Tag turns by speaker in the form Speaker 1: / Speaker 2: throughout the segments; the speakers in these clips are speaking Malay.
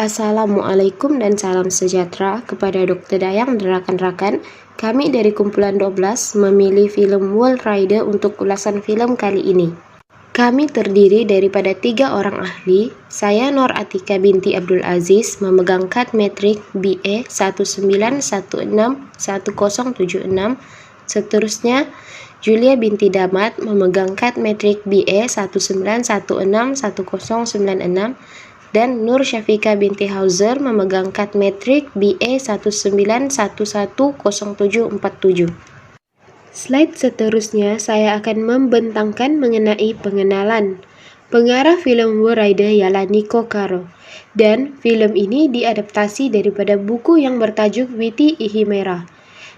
Speaker 1: Assalamualaikum dan salam sejahtera kepada Dr. Dayang dan rekan-rekan. Kami dari kumpulan 12 memilih film World Rider untuk ulasan film kali ini. Kami terdiri daripada 3 orang ahli. Saya Nur Atika binti Abdul Aziz memegang kad metrik BA 19161076. Seterusnya, Julia binti Damat memegang kad metrik BA 19161096 dan Nur Syafika binti Hauser memegang kad metrik BA 19110747. Slide seterusnya saya akan membentangkan mengenai pengenalan. Pengarah film World Rider ialah Nico Caro, dan film ini diadaptasi daripada buku yang bertajuk Witi Ihimera.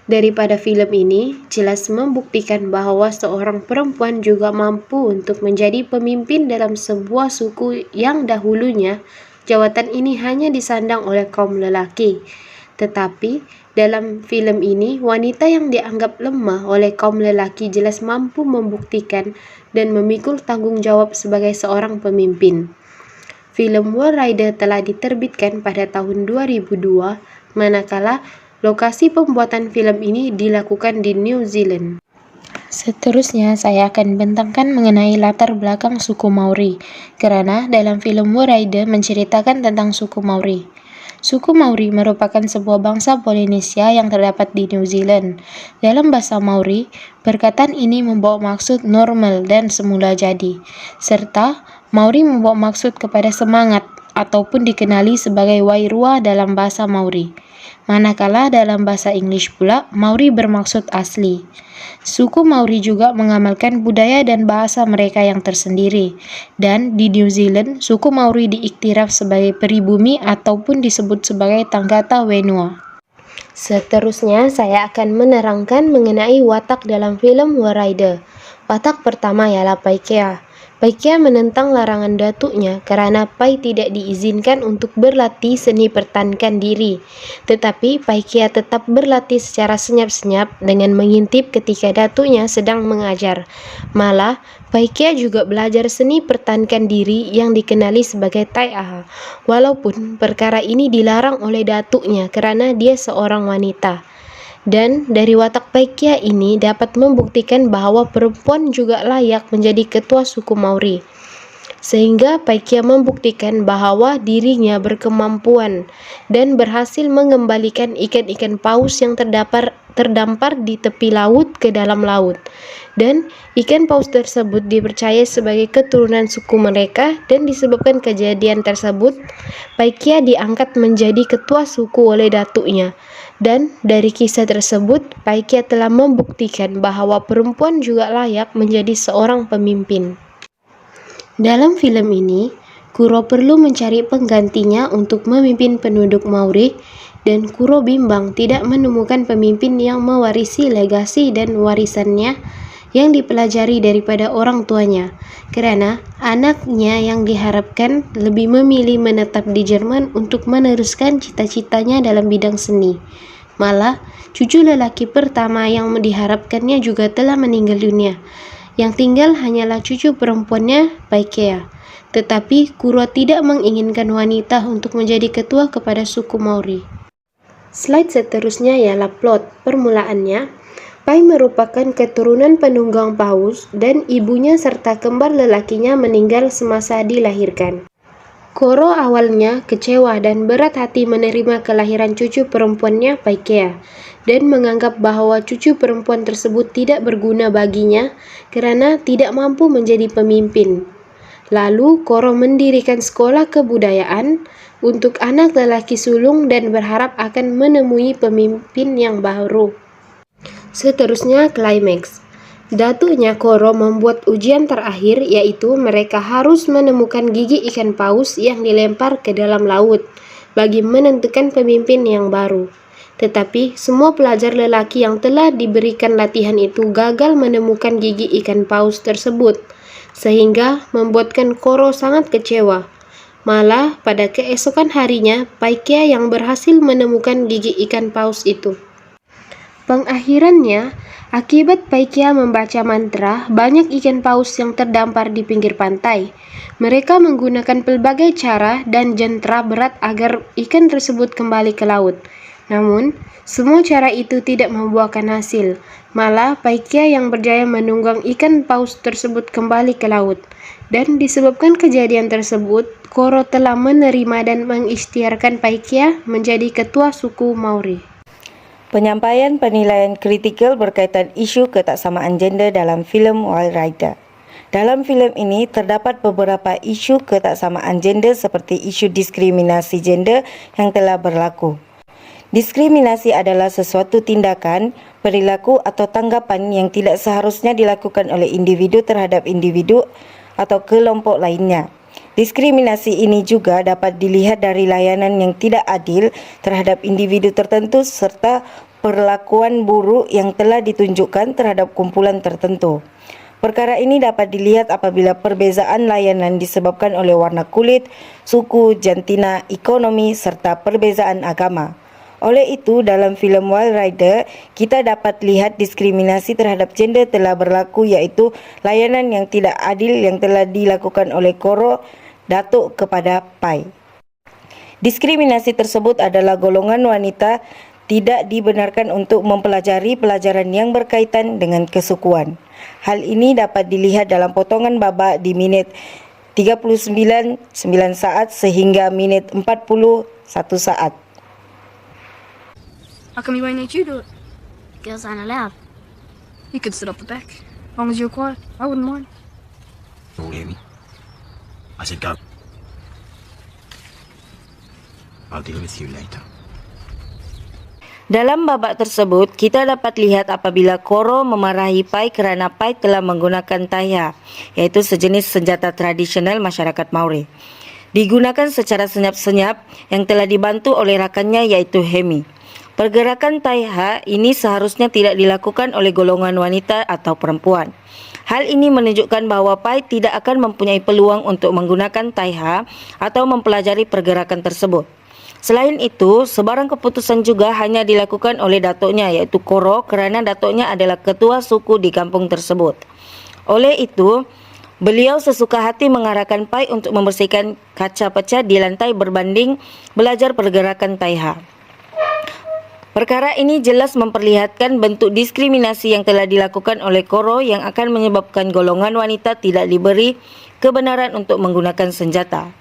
Speaker 1: Daripada film ini, jelas membuktikan bahwa seorang perempuan juga mampu untuk menjadi pemimpin dalam sebuah suku yang dahulunya jawatan ini hanya disandang oleh kaum lelaki. Tetapi, dalam film ini, wanita yang dianggap lemah oleh kaum lelaki jelas mampu membuktikan dan memikul tanggung jawab sebagai seorang pemimpin. Film World Rider telah diterbitkan pada tahun 2002, manakala lokasi pembuatan film ini dilakukan di New Zealand. Seterusnya, saya akan bentangkan mengenai latar belakang suku Maori, kerana dalam film World Rider menceritakan tentang suku Maori. Suku Maori merupakan sebuah bangsa Polinesia yang terdapat di New Zealand. Dalam bahasa Maori, perkataan ini membawa maksud normal dan semula jadi, serta Maori membawa maksud kepada semangat ataupun dikenali sebagai Wairua dalam bahasa Maori. Manakala dalam bahasa English pula, Maori bermaksud asli. Suku Maori juga mengamalkan budaya dan bahasa mereka yang tersendiri. Dan di New Zealand, suku Maori diiktiraf sebagai peribumi ataupun disebut sebagai Tangata Wenua. Seterusnya, saya akan menerangkan mengenai watak dalam film World Rider. Watak pertama ialah Paikea. Paikea menentang larangan datuknya kerana Pai tidak diizinkan untuk berlatih seni pertahankan diri. Tetapi Paikea tetap berlatih secara senyap-senyap dengan mengintip ketika datuknya sedang mengajar. Malah, Paikea juga belajar seni pertahankan diri yang dikenali sebagai Tai Aha, walaupun perkara ini dilarang oleh datuknya kerana dia seorang wanita. Dan dari watak Paikea ini dapat membuktikan bahawa perempuan juga layak menjadi ketua suku Maori. Sehingga Paikea membuktikan bahawa dirinya berkemampuan dan berhasil mengembalikan ikan-ikan paus yang terdampar di tepi laut ke dalam laut. Dan ikan paus tersebut dipercaya sebagai keturunan suku mereka, dan disebabkan kejadian tersebut, Paikea diangkat menjadi ketua suku oleh datuknya. Dan dari kisah tersebut, Paikea telah membuktikan bahawa perempuan juga layak menjadi seorang pemimpin. Dalam film ini, Kuro perlu mencari penggantinya untuk memimpin penduduk Maori, dan Kuro bimbang tidak menemukan pemimpin yang mewarisi legasi dan warisannya yang dipelajari daripada orang tuanya, kerana anaknya yang diharapkan lebih memilih menetap di Jerman untuk meneruskan cita-citanya dalam bidang seni. Malah, cucu lelaki pertama yang diharapkannya juga telah meninggal dunia. Yang tinggal hanyalah cucu perempuannya, Paikea. Tetapi Kuro tidak menginginkan wanita untuk menjadi ketua kepada suku Maori. Slide seterusnya ialah plot. Permulaannya, Pai merupakan keturunan penunggang paus dan ibunya serta kembar lelakinya meninggal semasa dilahirkan. Koro awalnya kecewa dan berat hati menerima kelahiran cucu perempuannya, Paikea, dan menganggap bahawa cucu perempuan tersebut tidak berguna baginya kerana tidak mampu menjadi pemimpin. Lalu Koro mendirikan sekolah kebudayaan untuk anak lelaki sulung dan berharap akan menemui pemimpin yang baru. Seterusnya, klimaks. Datuknya Koro membuat ujian terakhir, iaitu mereka harus menemukan gigi ikan paus yang dilempar ke dalam laut bagi menentukan pemimpin yang baru. Tetapi semua pelajar lelaki yang telah diberikan latihan itu gagal menemukan gigi ikan paus tersebut, sehingga membuatkan Koro sangat kecewa. Malah pada keesokan harinya, Paikea yang berhasil menemukan gigi ikan paus itu. Pengakhirannya, akibat Paikia membaca mantra, banyak ikan paus yang terdampar di pinggir pantai. Mereka menggunakan pelbagai cara dan jentera berat agar ikan tersebut kembali ke laut. Namun, semua cara itu tidak membuahkan hasil. Malah, Paikia yang berjaya menunggang ikan paus tersebut kembali ke laut. Dan disebabkan kejadian tersebut, Koro telah menerima dan mengikhtiarkan Paikia menjadi ketua suku Maori.
Speaker 2: Penyampaian penilaian kritikal berkaitan isu ketaksamaan gender dalam filem Wild Rider. Dalam filem ini terdapat beberapa isu ketaksamaan gender seperti isu diskriminasi gender yang telah berlaku. Diskriminasi adalah sesuatu tindakan, perilaku atau tanggapan yang tidak seharusnya dilakukan oleh individu terhadap individu atau kelompok lainnya. Diskriminasi ini juga dapat dilihat dari layanan yang tidak adil terhadap individu tertentu serta perlakuan buruk yang telah ditunjukkan terhadap kumpulan tertentu. Perkara ini dapat dilihat apabila perbezaan layanan disebabkan oleh warna kulit, suku, jantina, ekonomi serta perbezaan agama. Oleh itu, dalam filem Wild Rider, kita dapat lihat diskriminasi terhadap gender telah berlaku, iaitu layanan yang tidak adil yang telah dilakukan oleh Koro Datuk kepada Pai. Diskriminasi tersebut adalah golongan wanita tidak dibenarkan untuk mempelajari pelajaran yang berkaitan dengan kesukuan. Hal ini dapat dilihat dalam potongan babak di minit 39 saat sehingga minit 41 saat.
Speaker 3: How come you ain't let you do it?
Speaker 4: Girls aren't allowed.
Speaker 3: You could sit up the back. As long as you're quiet, I wouldn't mind.
Speaker 5: You all hear me? I said go. I'll deal with you later.
Speaker 2: Dalam babak tersebut, kita dapat lihat apabila Koro memarahi Pai kerana Pai telah menggunakan taiha, iaitu sejenis senjata tradisional masyarakat Maori. Digunakan secara senyap-senyap yang telah dibantu oleh rakannya iaitu Hemi. Pergerakan taiha ini seharusnya tidak dilakukan oleh golongan wanita atau perempuan. Hal ini menunjukkan bahawa Pai tidak akan mempunyai peluang untuk menggunakan taiha atau mempelajari pergerakan tersebut. Selain itu, sebarang keputusan juga hanya dilakukan oleh datuknya iaitu Koro kerana datuknya adalah ketua suku di kampung tersebut. Oleh itu, beliau sesuka hati mengarahkan Pai untuk membersihkan kaca pecah di lantai berbanding belajar pergerakan taiha. Perkara ini jelas memperlihatkan bentuk diskriminasi yang telah dilakukan oleh Koro yang akan menyebabkan golongan wanita tidak diberi kebenaran untuk menggunakan senjata.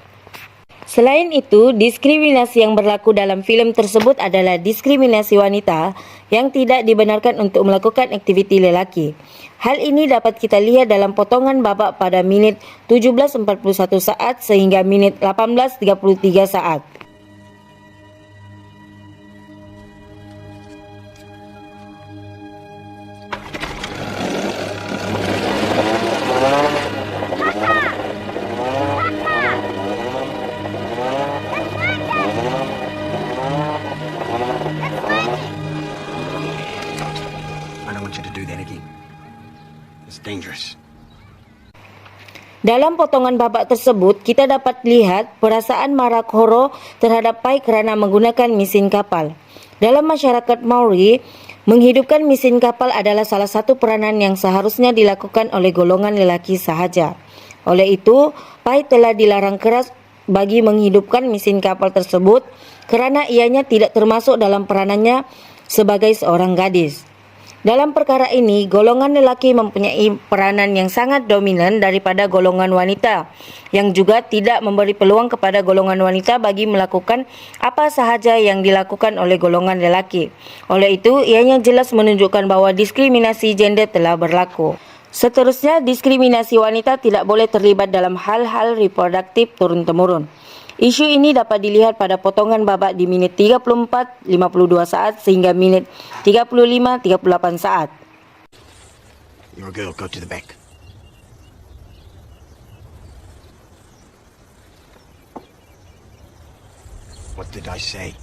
Speaker 2: Selain itu, diskriminasi yang berlaku dalam filem tersebut adalah diskriminasi wanita yang tidak dibenarkan untuk melakukan aktiviti lelaki. Hal ini dapat kita lihat dalam potongan babak pada minit 17.41 saat sehingga minit 18.33 saat.
Speaker 5: Dangerous.
Speaker 2: Dalam potongan babak tersebut, kita dapat lihat perasaan marah Koro terhadap Pai kerana menggunakan mesin kapal. Dalam masyarakat Maori, menghidupkan mesin kapal adalah salah satu peranan yang seharusnya dilakukan oleh golongan lelaki sahaja. Oleh itu, Pai telah dilarang keras bagi menghidupkan mesin kapal tersebut kerana ianya tidak termasuk dalam peranannya sebagai seorang gadis. Dalam perkara ini, golongan lelaki mempunyai peranan yang sangat dominan daripada golongan wanita, yang juga tidak memberi peluang kepada golongan wanita bagi melakukan apa sahaja yang dilakukan oleh golongan lelaki. Oleh itu, ianya jelas menunjukkan bahawa diskriminasi gender telah berlaku. Seterusnya, diskriminasi wanita tidak boleh terlibat dalam hal-hal reproduktif turun-temurun. Isu ini dapat dilihat pada potongan babak di minit 34.52 saat sehingga minit 35.38 saat.
Speaker 5: You're a girl, go to the back. What did I say?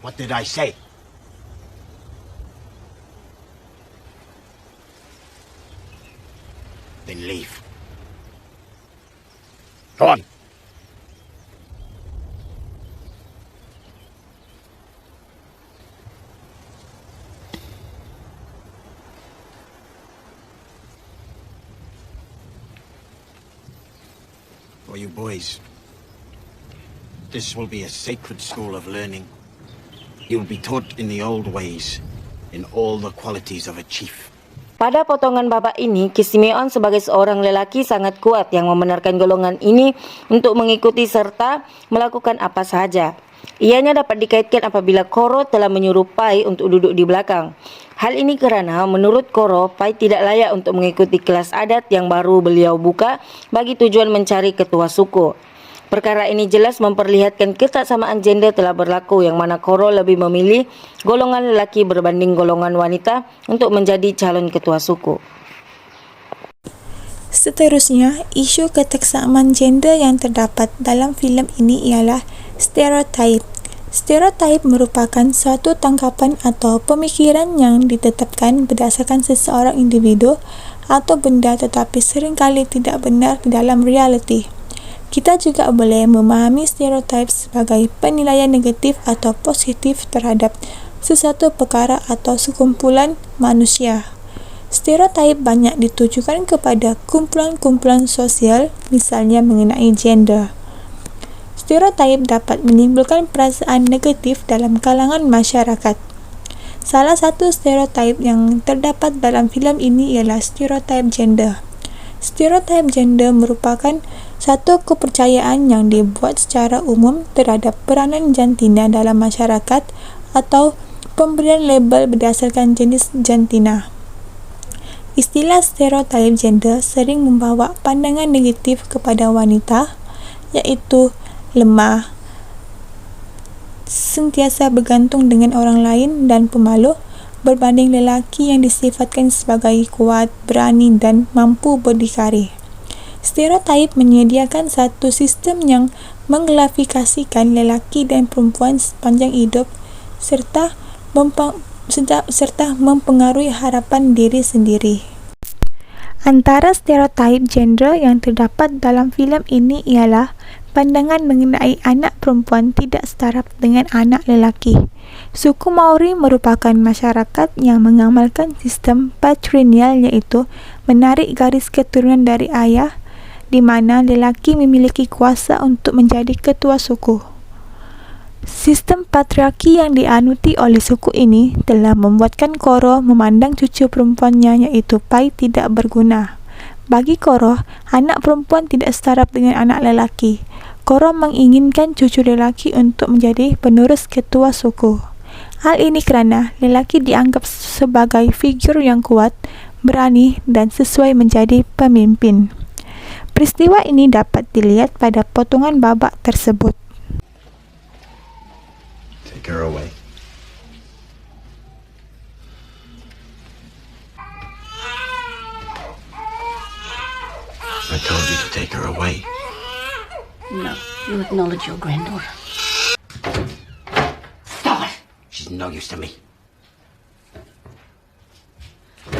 Speaker 5: What did I say? Then leave. Go on. For you boys, this will be a sacred school of learning. You will be taught in the old ways, in all the qualities of a chief.
Speaker 2: Pada potongan babak ini, Ki Simeon sebagai seorang lelaki sangat kuat yang membenarkan golongan ini untuk mengikuti serta melakukan apa sahaja. Ianya dapat dikaitkan apabila Koro telah menyuruh Pai untuk duduk di belakang. Hal ini kerana menurut Koro, Pai tidak layak untuk mengikuti kelas adat yang baru beliau buka bagi tujuan mencari ketua suku. Perkara ini jelas memperlihatkan ketaksamaan gender telah berlaku yang mana Koro lebih memilih golongan lelaki berbanding golongan wanita untuk menjadi calon ketua suku.
Speaker 4: Seterusnya, isu ketaksamaan gender yang terdapat dalam filem ini ialah stereotip. Stereotip merupakan suatu tangkapan atau pemikiran yang ditetapkan berdasarkan seseorang individu atau benda tetapi seringkali tidak benar dalam realiti. Kita juga boleh memahami stereotip sebagai penilaian negatif atau positif terhadap sesuatu perkara atau sekumpulan manusia. Stereotip banyak ditujukan kepada kumpulan-kumpulan sosial, misalnya mengenai gender. Stereotip dapat menimbulkan perasaan negatif dalam kalangan masyarakat. Salah satu stereotip yang terdapat dalam filem ini ialah stereotip gender. Stereotip gender merupakan satu kepercayaan yang dibuat secara umum terhadap peranan jantina dalam masyarakat atau pemberian label berdasarkan jenis jantina. Istilah stereotip gender sering membawa pandangan negatif kepada wanita, iaitu lemah, sentiasa bergantung dengan orang lain dan pemalu, berbanding lelaki yang disifatkan sebagai kuat, berani dan mampu berdikari. Stereotip menyediakan satu sistem yang mengklasifikasikan lelaki dan perempuan sepanjang hidup serta mempengaruhi harapan diri sendiri. Antara stereotip gender yang terdapat dalam filem ini ialah pandangan mengenai anak perempuan tidak setara dengan anak lelaki. Suku Maori merupakan masyarakat yang mengamalkan sistem patrilineal, iaitu menarik garis keturunan dari ayah, di mana lelaki memiliki kuasa untuk menjadi ketua suku. Sistem patriarki yang dianuti oleh suku ini telah membuatkan Koro memandang cucu perempuannya, iaitu Pai, tidak berguna. Bagi Koro, anak perempuan tidak setara dengan anak lelaki. Koro menginginkan cucu lelaki untuk menjadi penerus ketua suku. Hal ini kerana lelaki dianggap sebagai figur yang kuat, berani dan sesuai menjadi pemimpin. Peristiwa ini dapat dilihat pada potongan babak tersebut.
Speaker 5: Take her away. I told you to take her away.
Speaker 6: No, you acknowledge your granddaughter.
Speaker 5: Stop it! She's no use to me.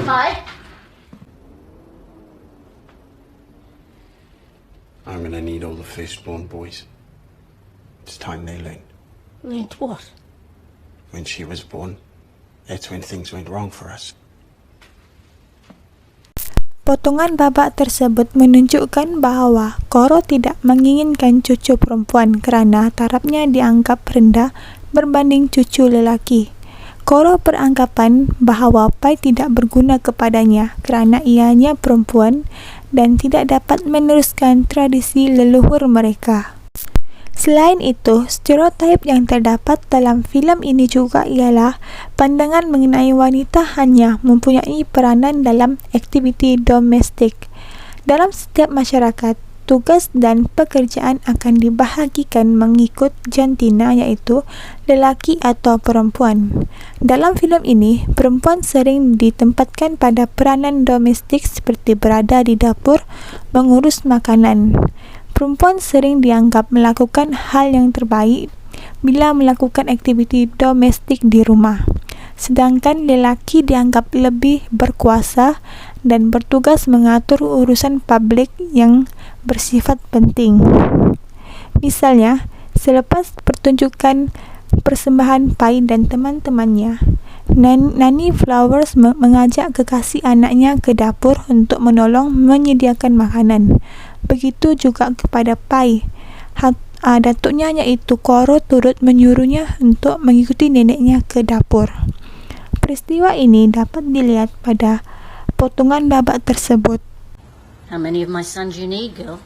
Speaker 6: Hi.
Speaker 5: I'm gonna need all the firstborn boys. It's time they learn.
Speaker 6: Learned what?
Speaker 5: When she was born, that's when things went wrong for us.
Speaker 4: Potongan babak tersebut menunjukkan bahawa Koro tidak menginginkan cucu perempuan kerana tarafnya dianggap rendah berbanding cucu lelaki. Koro beranggapan bahawa Pai tidak berguna kepadanya kerana ianya perempuan dan tidak dapat meneruskan tradisi leluhur mereka. Selain itu, stereotip yang terdapat dalam filem ini juga ialah pandangan mengenai wanita hanya mempunyai peranan dalam aktiviti domestik. Dalam setiap masyarakat, tugas dan pekerjaan akan dibahagikan mengikut jantina, iaitu lelaki atau perempuan. Dalam filem ini, perempuan sering ditempatkan pada peranan domestik seperti berada di dapur, mengurus makanan. Perempuan sering dianggap melakukan hal yang terbaik bila melakukan aktiviti domestik di rumah, sedangkan lelaki dianggap lebih berkuasa dan bertugas mengatur urusan publik yang bersifat penting. Misalnya, selepas pertunjukan persembahan Pai dan teman-temannya, Nani Flowers mengajak kekasih anaknya ke dapur untuk menolong menyediakan makanan. Begitu juga kepada Pai. Datuknya yaitu Koro turut menyuruhnya untuk mengikuti neneknya ke dapur. Peristiwa ini dapat dilihat pada potongan babak tersebut.
Speaker 6: How many of my sons you need, girl?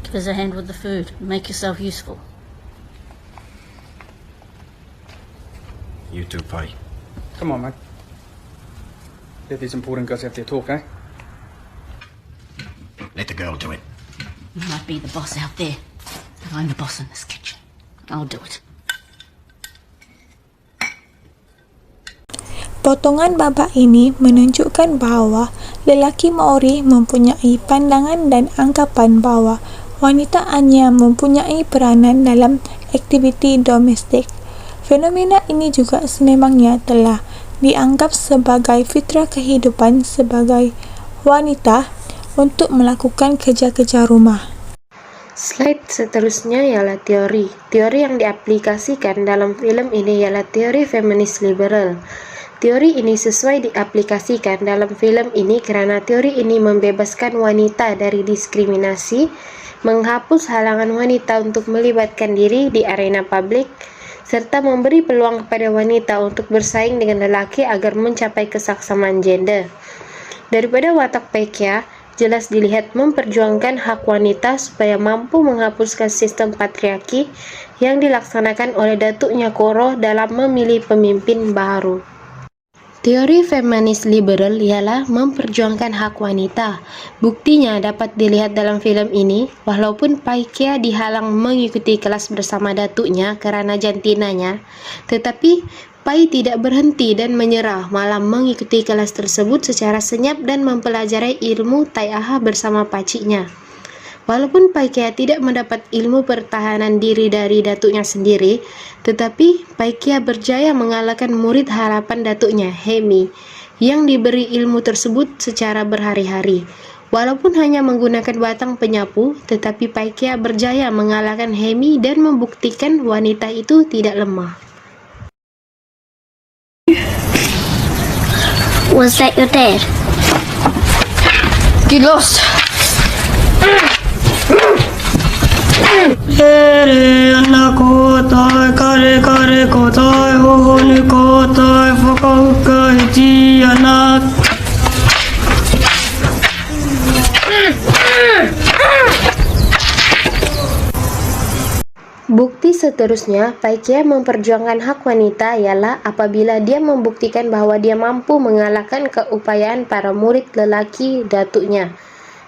Speaker 6: Give us a hand with the food. Make yourself useful.
Speaker 5: You too, Pai.
Speaker 7: Come on, man. Let these important guys have their talk, eh?
Speaker 5: Let the girl do it.
Speaker 6: You might be the boss out there, but I'm the boss in this kitchen. I'll do it.
Speaker 4: Potongan babak ini menunjukkan bahwa lelaki Maori mempunyai pandangan dan anggapan bahwa wanita hanya mempunyai peranan dalam aktiviti domestik. Fenomena ini juga sememangnya telah dianggap sebagai fitrah kehidupan sebagai wanita untuk melakukan kerja-kerja rumah.
Speaker 1: Slide seterusnya ialah teori. Teori yang diaplikasikan dalam film ini ialah teori feminis liberal. Teori ini sesuai diaplikasikan dalam film ini karena teori ini membebaskan wanita dari diskriminasi, menghapus halangan wanita untuk melibatkan diri di arena publik, serta memberi peluang kepada wanita untuk bersaing dengan lelaki agar mencapai kesetaraan gender. Daripada watak Paikya, jelas dilihat memperjuangkan hak wanita supaya mampu menghapuskan sistem patriarki yang dilaksanakan oleh datuknya Koro dalam memilih pemimpin baru. Teori feminis liberal ialah memperjuangkan hak wanita. Buktinya dapat dilihat dalam film ini, walaupun Paikya dihalang mengikuti kelas bersama datuknya karena jantinanya, tetapi Pai tidak berhenti dan menyerah, malah mengikuti kelas tersebut secara senyap dan mempelajari ilmu Taiaha bersama paciknya. Walaupun Paikya tidak mendapat ilmu pertahanan diri dari datuknya sendiri, tetapi Paikya berjaya mengalahkan murid harapan datuknya, Hemi, yang diberi ilmu tersebut secara berhari-hari. Walaupun hanya menggunakan batang penyapu, tetapi Paikya berjaya mengalahkan Hemi dan membuktikan wanita itu tidak lemah.
Speaker 8: Was that your dad?
Speaker 3: Get lost!
Speaker 1: Bukti seterusnya, Paikya memperjuangkan hak wanita ialah apabila dia membuktikan bahwa dia mampu mengalahkan keupayaan para murid lelaki datuknya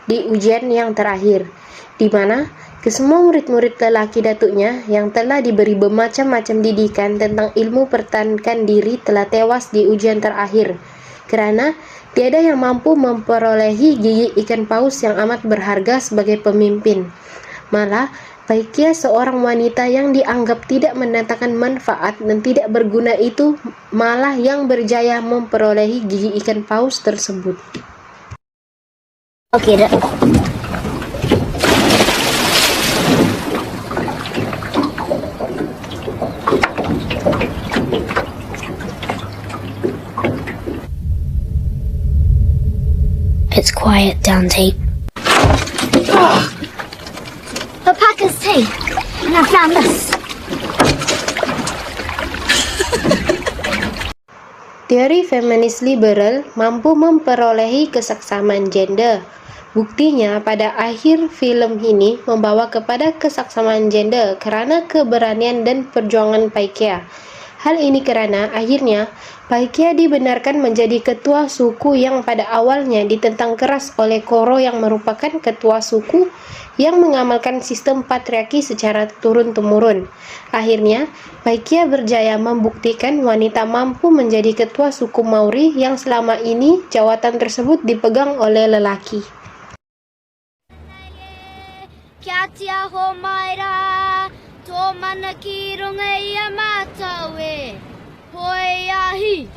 Speaker 1: di ujian yang terakhir, di mana kesemua murid-murid lelaki datuknya yang telah diberi bermacam-macam didikan tentang ilmu pertahankan diri telah tewas di ujian terakhir, karena tiada yang mampu memperolehi gigi ikan paus yang amat berharga sebagai pemimpin. Malah, Paikya seorang wanita yang dianggap tidak mendatangkan manfaat dan tidak berguna itu malah yang berjaya memperolehi gigi ikan paus tersebut.
Speaker 8: I'll get it. It's quiet down deep. Alpaca's tea, and I found this.
Speaker 1: Teori feminis liberal mampu memperolehi kesetaraan gender. Buktinya pada akhir film ini membawa kepada kesetaraan gender karena keberanian dan perjuangan Paikya. Hal ini karena akhirnya Paikya dibenarkan menjadi ketua suku yang pada awalnya ditentang keras oleh Koro yang merupakan ketua suku yang mengamalkan sistem patriarki secara turun-temurun. Akhirnya, Paikya berjaya membuktikan wanita mampu menjadi ketua suku Maori yang selama ini jawatan tersebut dipegang oleh lelaki.
Speaker 8: Kia ho maira, tō mana ki runga ia mātaue. Hoi ahi,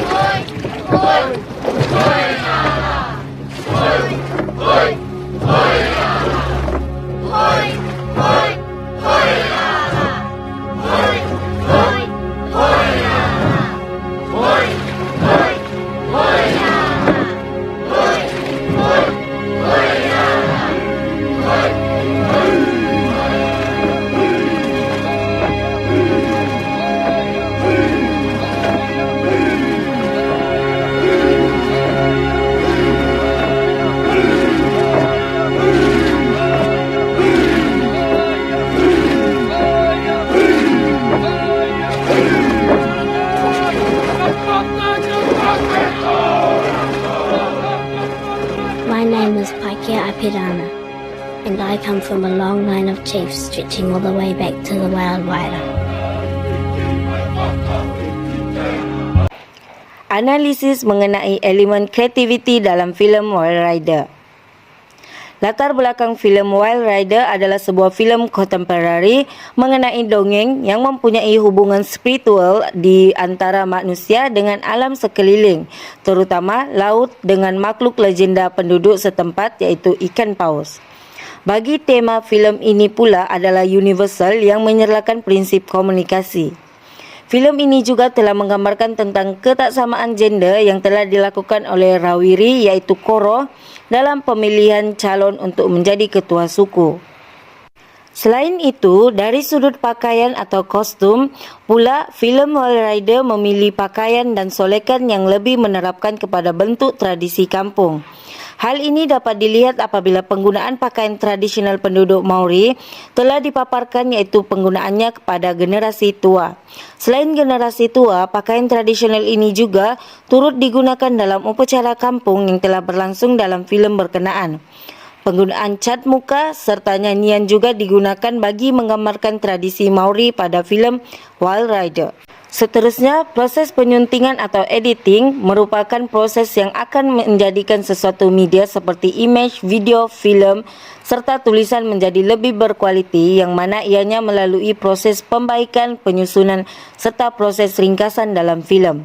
Speaker 8: hoi, hoi, hoi ara. Hoi, hoi, hoi ara. Hoi, hoi, hoi ara. Hoi, hoi, hoi ara. Hoi, hoi, hoi ara. Hoi, hoi, hoi ara. name is Paikea Apirana, and I come from a long line of chiefs stretching all the way back to the Wild Waira.
Speaker 2: Analisis mengenai elemen kreativiti dalam filem Wild Rider. Latar belakang filem Wild Rider adalah sebuah filem kontemporari mengenai dongeng yang mempunyai hubungan spiritual di antara manusia dengan alam sekeliling, terutama laut dengan makhluk legenda penduduk setempat iaitu ikan paus. Bagi tema filem ini pula adalah universal yang menyerlakan prinsip komunikasi. Filem ini juga telah menggambarkan tentang ketaksamaan gender yang telah dilakukan oleh Rawiri iaitu Koro dalam pemilihan calon untuk menjadi ketua suku. Selain itu, dari sudut pakaian atau kostum, pula filem Wild Rider memilih pakaian dan solekan yang lebih menerapkan kepada bentuk tradisi kampung. Hal ini dapat dilihat apabila penggunaan pakaian tradisional penduduk Maori telah dipaparkan iaitu penggunaannya kepada generasi tua. Selain generasi tua, pakaian tradisional ini juga turut digunakan dalam upacara kampung yang telah berlangsung dalam filem berkenaan. Penggunaan cat muka serta nyanyian juga digunakan bagi menggambarkan tradisi Maori pada filem Wild Rider. Seterusnya, proses penyuntingan atau editing merupakan proses yang akan menjadikan sesuatu media seperti image, video, filem, serta tulisan menjadi lebih berkualiti yang mana ianya melalui proses pembaikan, penyusunan, serta proses ringkasan dalam filem.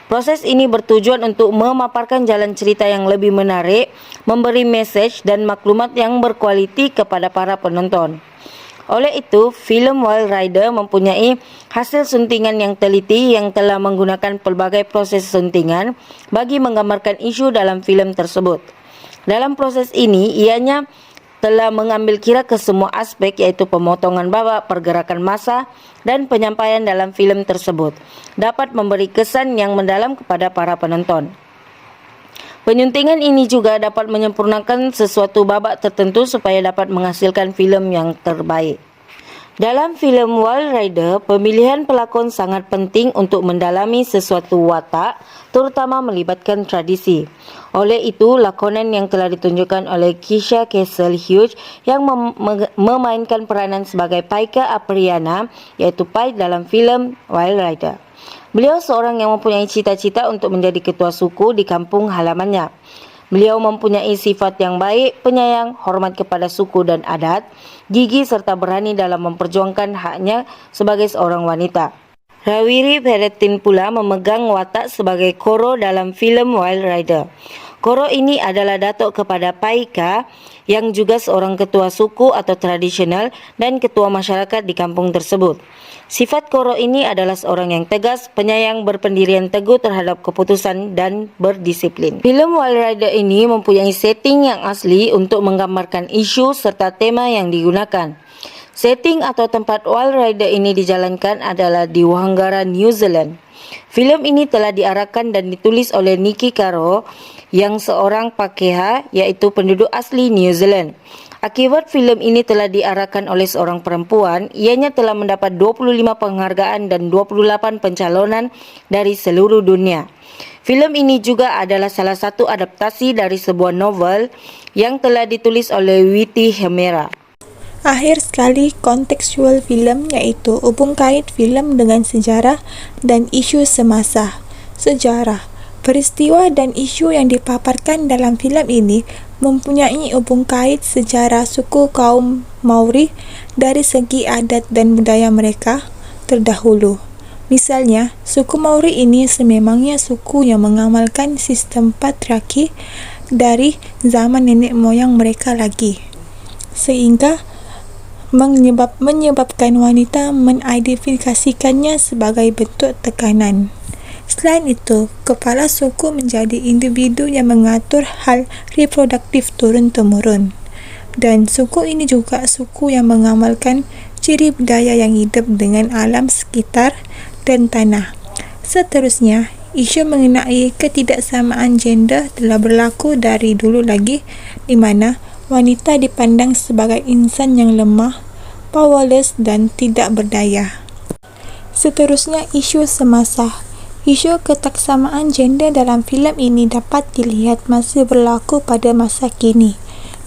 Speaker 2: Proses ini bertujuan untuk memaparkan jalan cerita yang lebih menarik, memberi message dan maklumat yang berkualiti kepada para penonton. Oleh itu, filem Wild Rider mempunyai hasil suntingan yang teliti yang telah menggunakan pelbagai proses suntingan bagi menggambarkan isu dalam filem tersebut. Dalam proses ini, ianya telah mengambil kira ke semua aspek iaitu pemotongan babak, pergerakan massa, dan penyampaian dalam filem tersebut dapat memberi kesan yang mendalam kepada para penonton. Penyuntingan ini juga dapat menyempurnakan sesuatu babak tertentu supaya dapat menghasilkan filem yang terbaik. Dalam filem Wild Rider, pemilihan pelakon sangat penting untuk mendalami sesuatu watak, terutama melibatkan tradisi. Oleh itu, lakonan yang telah ditunjukkan oleh Keisha Castle Hughes yang memainkan peranan sebagai Paikea Apirana, yaitu Pai dalam filem Wild Rider. Beliau seorang yang mempunyai cita-cita untuk menjadi ketua suku di kampung halamannya. Beliau mempunyai sifat yang baik, penyayang, hormat kepada suku dan adat, gigih serta berani dalam memperjuangkan haknya sebagai seorang wanita. Rawiri Peretin pula memegang watak sebagai Koro dalam filem Wild Rider. Koro ini adalah datuk kepada Paikea yang juga seorang ketua suku atau tradisional dan ketua masyarakat di kampung tersebut. Sifat Koro ini adalah seorang yang tegas, penyayang, berpendirian teguh terhadap keputusan dan berdisiplin. Filem Wild Rider ini mempunyai setting yang asli untuk menggambarkan isu serta tema yang digunakan. Setting atau tempat Wild Rider ini dijalankan adalah di Whangarei, New Zealand. Filem ini telah diarahkan dan ditulis oleh Nikki Caro yang seorang Pakeha iaitu penduduk asli New Zealand. Akibat filem ini telah diarahkan oleh seorang perempuan, ianya telah mendapat 25 penghargaan dan 28 pencalonan dari seluruh dunia. Filem ini juga adalah salah satu adaptasi dari sebuah novel yang telah ditulis oleh Witi Hemera.
Speaker 4: Akhir sekali, kontekstual filem iaitu hubung kait filem dengan sejarah dan isu semasa. Sejarah, peristiwa dan isu yang dipaparkan dalam filem ini mempunyai hubung kait sejarah suku kaum Maori dari segi adat dan budaya mereka terdahulu. Misalnya, suku Maori ini sememangnya suku yang mengamalkan sistem patriarki dari zaman nenek moyang mereka lagi, sehingga menyebabkan wanita mengidentifikasikannya sebagai bentuk tekanan. Selain itu, kepala suku menjadi individu yang mengatur hal reproduktif turun-temurun. Dan suku ini juga suku yang mengamalkan ciri budaya yang hidup dengan alam sekitar dan tanah. Seterusnya, isu mengenai ketidaksamaan gender telah berlaku dari dulu lagi, di mana wanita dipandang sebagai insan yang lemah, powerless dan tidak berdaya. Seterusnya, isu semasa. Isu ketaksamaan gender dalam filem ini dapat dilihat masih berlaku pada masa kini.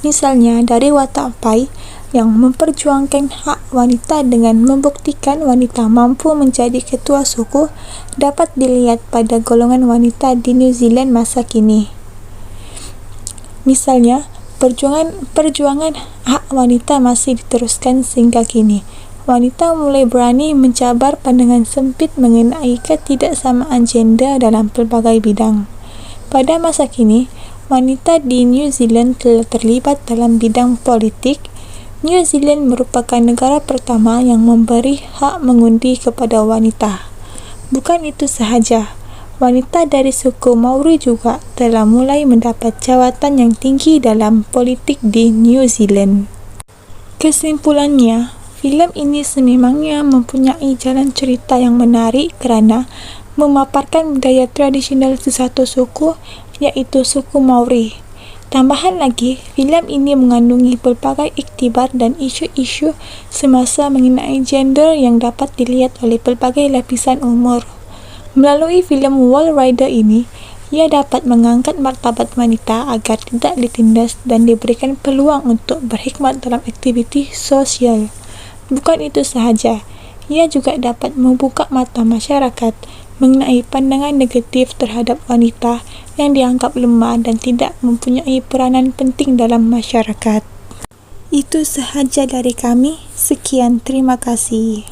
Speaker 4: Misalnya dari watak Pai yang memperjuangkan hak wanita dengan membuktikan wanita mampu menjadi ketua suku dapat dilihat pada golongan wanita di New Zealand masa kini. Misalnya, perjuangan hak wanita masih diteruskan sehingga kini. Wanita mulai berani mencabar pandangan sempit mengenai ketidaksamaan gender dalam pelbagai bidang. Pada masa kini, wanita di New Zealand telah terlibat dalam bidang politik. New Zealand merupakan negara pertama yang memberi hak mengundi kepada wanita. Bukan itu sahaja, wanita dari suku Maori juga telah mulai mendapat jawatan yang tinggi dalam politik di New Zealand. Kesimpulannya, filem ini sememangnya mempunyai jalan cerita yang menarik kerana memaparkan budaya tradisional sesatu suku, iaitu suku Maori. Tambahan lagi, filem ini mengandungi pelbagai iktibar dan isu-isu semasa mengenai gender yang dapat dilihat oleh pelbagai lapisan umur. Melalui filem Wild Rider ini, ia dapat mengangkat martabat wanita agar tidak ditindas dan diberikan peluang untuk berkhidmat dalam aktiviti sosial. Bukan itu sahaja, ia juga dapat membuka mata masyarakat mengenai pandangan negatif terhadap wanita yang dianggap lemah dan tidak mempunyai peranan penting dalam masyarakat. Itu sahaja dari kami. Sekian, terima kasih.